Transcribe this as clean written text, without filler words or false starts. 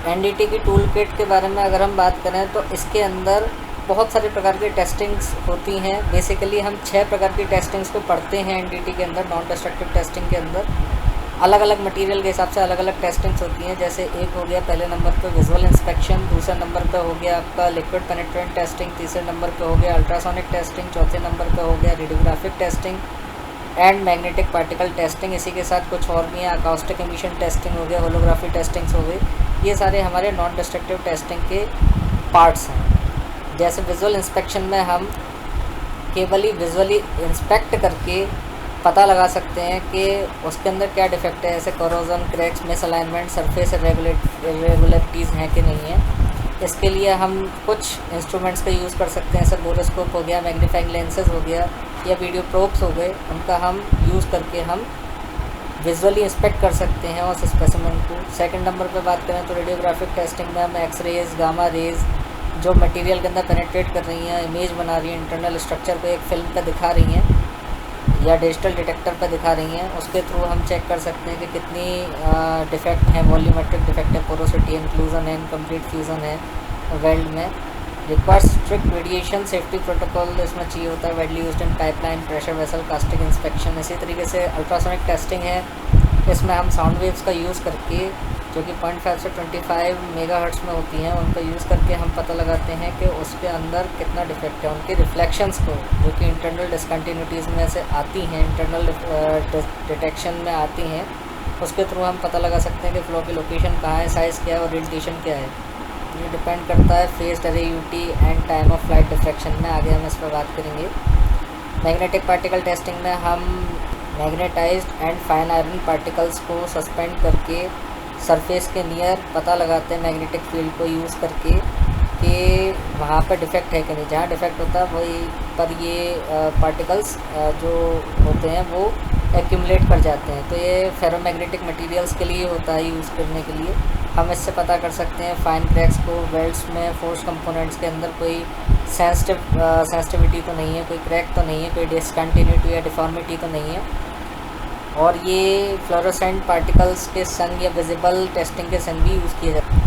NDT की tool kit के बारे में अगर हम बात करें तो इसके अंदर बहुत सारे प्रकार की टेस्टिंग्स होती हैं। बेसिकली हम 6 प्रकार की टेस्टिंग्स को पढ़ते हैं एनडीटी के अंदर। नॉन डिस्ट्रक्टिव टेस्टिंग के अंदर अलग अलग मटेरियल के हिसाब से अलग अलग टेस्टिंग्स होती हैं। जैसे एक हो गया पहले नंबर पे विजुअल इंस्पेक्शन, दूसरे नंबर पे हो गया आपका लिक्विड पेनिट्रेंट टेस्टिंग, तीसरे नंबर पे हो गया अल्ट्रासोनिक टेस्टिंग, चौथे नंबर पे हो गया radiographic testing and magnetic particle testing. इसी के साथ कुछ और भी हैं, अकाउस्टिक एमिशन टेस्टिंग हो गया, होलोग्राफी टेस्टिंग्स हो गई। ये सारे हमारे नॉन डिस्ट्रक्टिव टेस्टिंग के पार्ट्स हैं। जैसे विजुअल इंस्पेक्शन में हम केवल ही विजुअली इंस्पेक्ट करके पता लगा सकते हैं कि उसके अंदर क्या डिफेक्ट है, जैसे corrosion, cracks, misalignment, surface irregularities हैं कि नहीं है। इसके लिए हम कुछ इंस्ट्रूमेंट्स का यूज़ कर सकते हैं, जैसे बोरोस्कोप हो गया, मैग्नीफाइंग लेंसेज हो गया या वीडियो प्रोब्स हो गए। उनका हम यूज़ करके हम विजुअली इंस्पेक्ट कर सकते हैं उस स्पेसिमेन को। सेकंड नंबर पे बात करें तो रेडियोग्राफिक टेस्टिंग में हम एक्सरेज, गामा रेज जो मटेरियल के अंदर पेनिट्रेट कर रही हैं, इमेज बना रही हैं, इंटरनल स्ट्रक्चर को एक फिल्म पे दिखा रही हैं या डिजिटल डिटेक्टर पर दिखा रही हैं, उसके थ्रू हम चेक कर सकते हैं कि कितनी डिफेक्ट हैं। वॉल्यूमेट्रिक डिफेक्ट है, पोरोसिटी, इंक्लूजन है, इनकम्प्लीट फ्यूज़न है वेल्ड में। Requires strict radiation safety protocol इसमें चाहिए होता है, widely used in pipeline, pressure vessel, casting inspection. इसी तरीके से अल्ट्रासोनिक टेस्टिंग है, इसमें हम साउंड वेव्स का यूज़ करके जो कि 0.5 से 25 मेगाहर्ट्ज़ में होती हैं, उनका यूज़ करके हम पता लगाते हैं कि उसके अंदर कितना डिफेक्ट है। उनके रिफ्लेक्शंस को जो कि इंटरनल डिसकंटिन्यूटीज़ में से आती हैं, इंटरनल डिटेक्शन में आती हैं, उसके थ्रू हम पता लगा सकते हैं कि फ्लो की लोकेशन कहाँ है, साइज़ क्या है और ओरिएंटेशन क्या है। ये डिपेंड करता है फेज्ड अरे UT and time of flight diffraction में। आगे हम इस पर बात करेंगे। मैग्नेटिक पार्टिकल टेस्टिंग में हम magnetised and fine iron particles को सस्पेंड करके सरफेस के नियर पता लगाते हैं मैग्नेटिक फील्ड को यूज़ करके कि वहाँ पर डिफेक्ट है कि नहीं। जहाँ डिफेक्ट होता है वही पर ये पार्टिकल्स जो होते हैं वो एक्यूमुलेट कर जाते हैं। तो ये फेरोमैग्नेटिक मटेरियल्स के लिए होता है यूज़ करने के लिए। हम इससे पता कर सकते हैं फाइन क्रैक्स को, वेल्ड्स में फोर्स कंपोनेंट्स के अंदर कोई सेंसिटिविटी तो नहीं है, कोई क्रैक तो नहीं है, कोई डिसकंटिन्यूटी या डिफॉर्मिटी तो नहीं है। और ये फ्लोरोसेंट पार्टिकल्स के संग या विजिबल टेस्टिंग के संग भी यूज़ किए जाते हैं।